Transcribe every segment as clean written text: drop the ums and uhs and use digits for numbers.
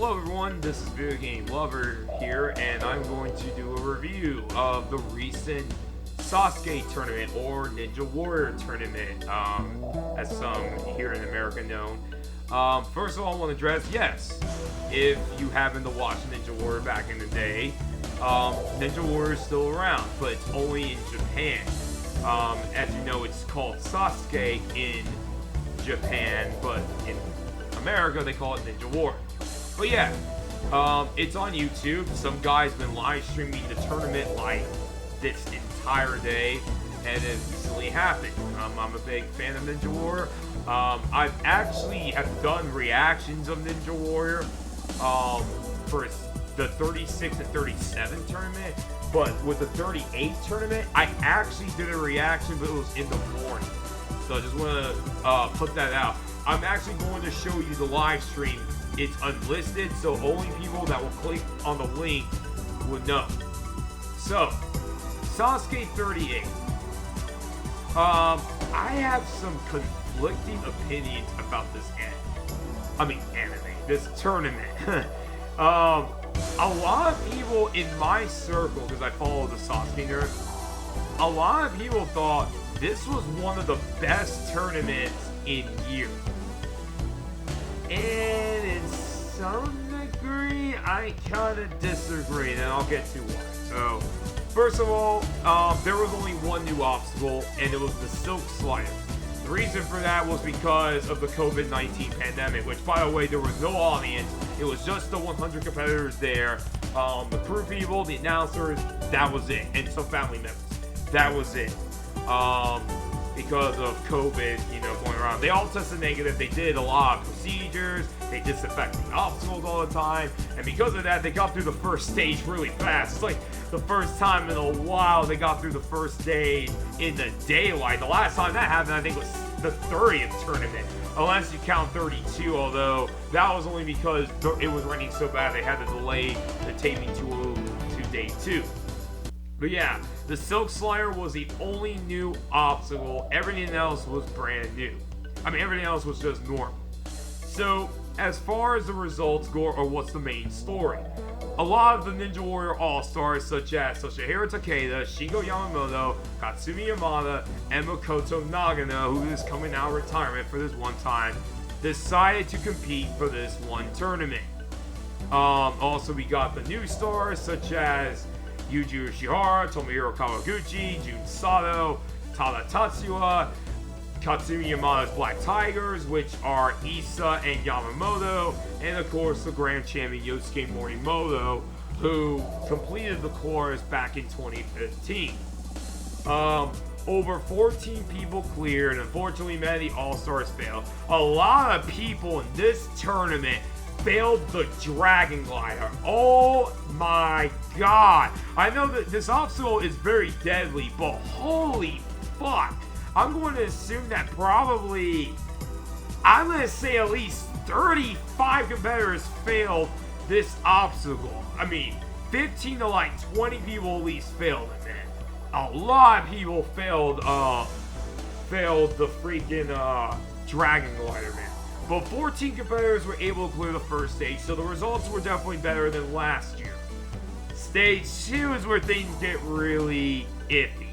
Hello everyone, this is Video Game Lover here, and I'm going to do a review of the recent Sasuke tournament, or Ninja Warrior tournament, as some here in America know. First of all, I want to address, yes, if you happen to watch Ninja Warrior back in the day, Ninja Warrior is still around, but it's only in Japan. As you know, it's called Sasuke in Japan, but in America they call it Ninja Warrior. But yeah, it's on YouTube. Some guy's been live streaming the tournament like this entire day, and it recently happened. I'm a big fan of Ninja Warrior. I've actually have done reactions of Ninja Warrior for the 36 and 37 tournament, but with the 38 tournament, I actually did a reaction, but it was in the morning. So I just want to put that out. I'm actually going to show you the live stream. It's unlisted, so only people that will click on the link would know. So, Sasuke 38. I have some conflicting opinions about this this tournament. A lot of people in my circle, because I follow the Sasuke nerd, a lot of people thought this was one of the best tournaments in years. And in some degree, I kind of disagree, and I'll get to why. So, first of all, there was only one new obstacle, and it was the Silk Slider. The reason for that was because of the COVID-19 pandemic, which, by the way, there was no audience. It was just the 100 competitors there, the crew people, the announcers, that was it, and some family members. That was it. Because of COVID, going around. They all tested negative. They did a lot of procedures. They disinfected obstacles all the time. And because of that, they got through the first stage really fast. It's like the first time in a while they got through the first stage in the daylight. The last time that happened, I think, was the 30th tournament. Unless you count 32, although that was only because it was raining so bad they had to delay the taping to day 2. But yeah, the Silk Slider was the only new obstacle. Everything else was brand new. Everything else was just normal. So, as far as the results go, or what's the main story? A lot of the Ninja Warrior All-Stars, such as Toshihiro Takeda, Shigo Yamamoto, Katsumi Yamada, and Makoto Nagano, who is coming out of retirement for this one time, decided to compete for this one tournament. Also, we got the new stars, such as Yuji Ushihara, Tomohiro Kawaguchi, Jun Sato, Tada Tatsuya, Katsumi Yamada's Black Tigers, which are Issa and Yamamoto, and of course the Grand Champion Yosuke Morimoto, who completed the course back in 2015. Over 14 people cleared, and unfortunately many All-Stars failed. A lot of people in this tournament failed the Dragon Glider. Oh my god. I know that this obstacle is very deadly, but holy fuck. I'm going to assume that I'm going to say at least 35 competitors failed this obstacle. 15 to like 20 people at least failed it, man. A lot of people failed the freaking Dragon Glider, man. But 14 competitors were able to clear the first stage, so the results were definitely better than last year. Stage 2 is where things get really iffy.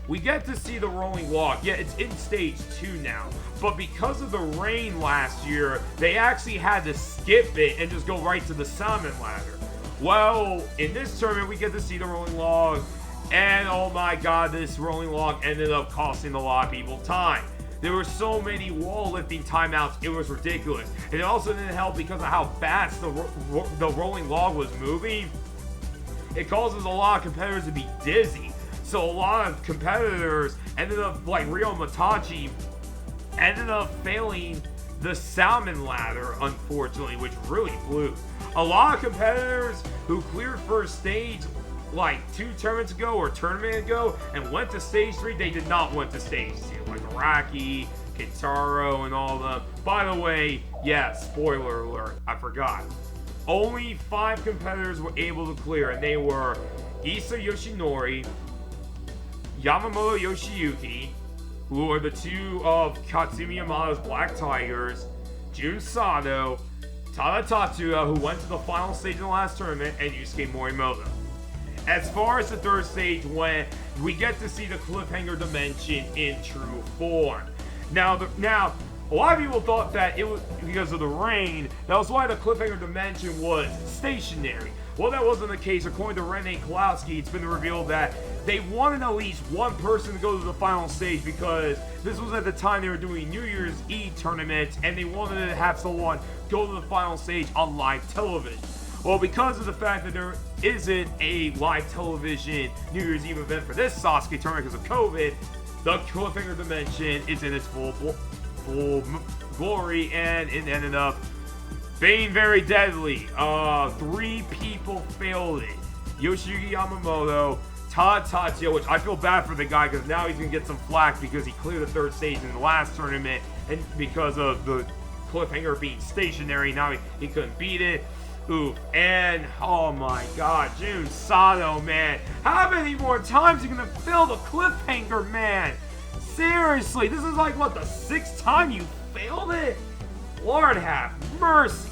We get to see the rolling log. Yeah, it's in stage 2 now. But because of the rain last year, they actually had to skip it and just go right to the salmon ladder. Well, in this tournament, we get to see the rolling log. And oh my god, this rolling log ended up costing a lot of people time. There were so many wall lifting timeouts, it was ridiculous. And it also didn't help because of how fast the rolling log was moving. It causes a lot of competitors to be dizzy. So a lot of competitors ended up, like Ryo Matachi, ended up failing the salmon ladder, unfortunately, which really blew. A lot of competitors who cleared first stage like 2 tournaments ago or a tournament ago and went to stage 3, they did not went to stage 2. Like Araki, Kintaro, and all of them. By the way, yeah, spoiler alert, I forgot. Only 5 competitors were able to clear, and they were Issa Yoshinori, Yamamoto Yoshiyuki, who are the 2 of Katsumi Yamada's Black Tigers, Jun Sato, Tada Tatsuya, who went to the final stage in the last tournament, and Yusuke Morimoto. As far as the third stage went, we get to see the cliffhanger dimension in true form. Now, a lot of people thought that it was because of the rain. That was why the cliffhanger dimension was stationary. Well, that wasn't the case. According to Rene Klowski, it's been revealed that they wanted at least one person to go to the final stage because this was at the time they were doing New Year's Eve tournaments, and they wanted to have someone go to the final stage on live television. Well, because of the fact that there isn't a live television New Year's Eve event for this Sasuke tournament because of COVID, the cliffhanger dimension is in its full glory, and it ended up being very deadly. 3 people failed it. Yoshiyuki Yamamoto, Tada Tatsuya, which I feel bad for the guy because now he's going to get some flack because he cleared the third stage in the last tournament, and because of the cliffhanger being stationary, now he couldn't beat it. Oof. And, oh my god, Jun Sato, man. How many more times are you going to fill the cliffhanger, man? Seriously, this is like, what, the 6th time you failed it? Lord have mercy.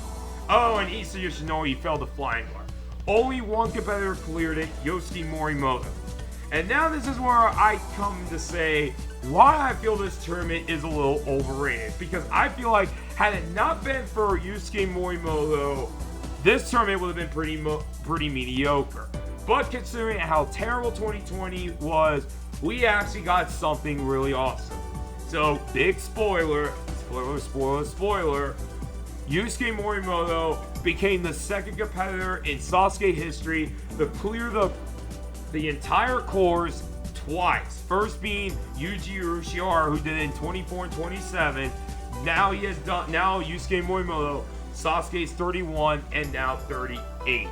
Oh, and Issa Yoshinori failed the flying guard. Only one competitor cleared it, Yosuke Morimoto. And now this is where I come to say why I feel this tournament is a little overrated. Because I feel like, had it not been for Yusuke Morimoto, this tournament would have been pretty mediocre. But considering how terrible 2020 was, we actually got something really awesome. So, big spoiler, Yusuke Morimoto became the second competitor in Sasuke history to clear the entire course twice. First being Yuji Urushiara, who did it in 24 and 27. Now Yusuke Morimoto, Sasuke's 31 and now 38.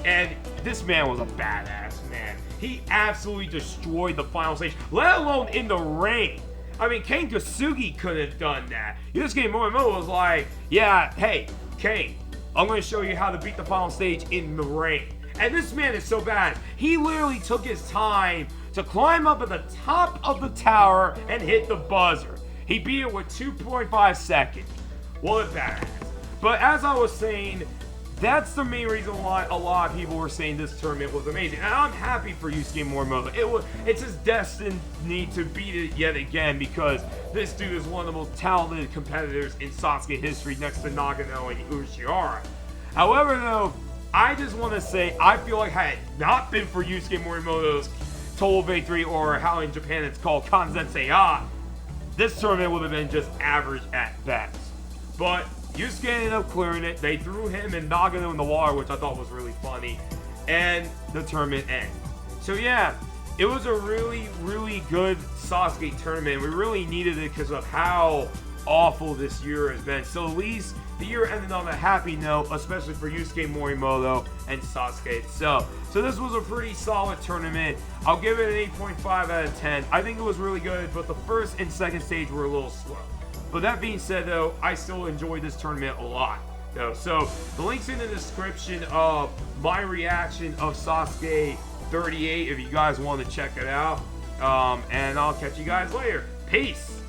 And this man was a badass, man. He absolutely destroyed the final stage, let alone in the rain. I mean, Kane Kasugi couldn't have done that. Yusuke Morimoto was like, yeah, hey, Kane, I'm going to show you how to beat the final stage in the rain. And this man is so bad. He literally took his time to climb up at the top of the tower and hit the buzzer. He beat it with 2.5 seconds. What a badass. But as I was saying, that's the main reason why a lot of people were saying this tournament was amazing. And I'm happy for Yusuke Morimoto. It's his destiny to beat it yet again because this dude is one of the most talented competitors in Sasuke history next to Nagano and Urushiara. However, though, I just want to say I feel like had it not been for Yusuke Morimoto's total victory, or how in Japan it's called Kanzensei, this tournament would have been just average at best. But Yusuke ended up clearing it. They threw him and Nagano in the water, which I thought was really funny. And the tournament ends. So yeah, it was a really, really good Sasuke tournament. We really needed it because of how awful this year has been. So at least the year ended on a happy note, especially for Yusuke Morimoto and Sasuke itself. So this was a pretty solid tournament. I'll give it an 8.5 out of 10. I think it was really good, but the first and second stage were a little slow. But that being said, though, I still enjoyed this tournament a lot. So the link's in the description of my reaction of Sasuke 38 if you guys want to check it out. And I'll catch you guys later. Peace.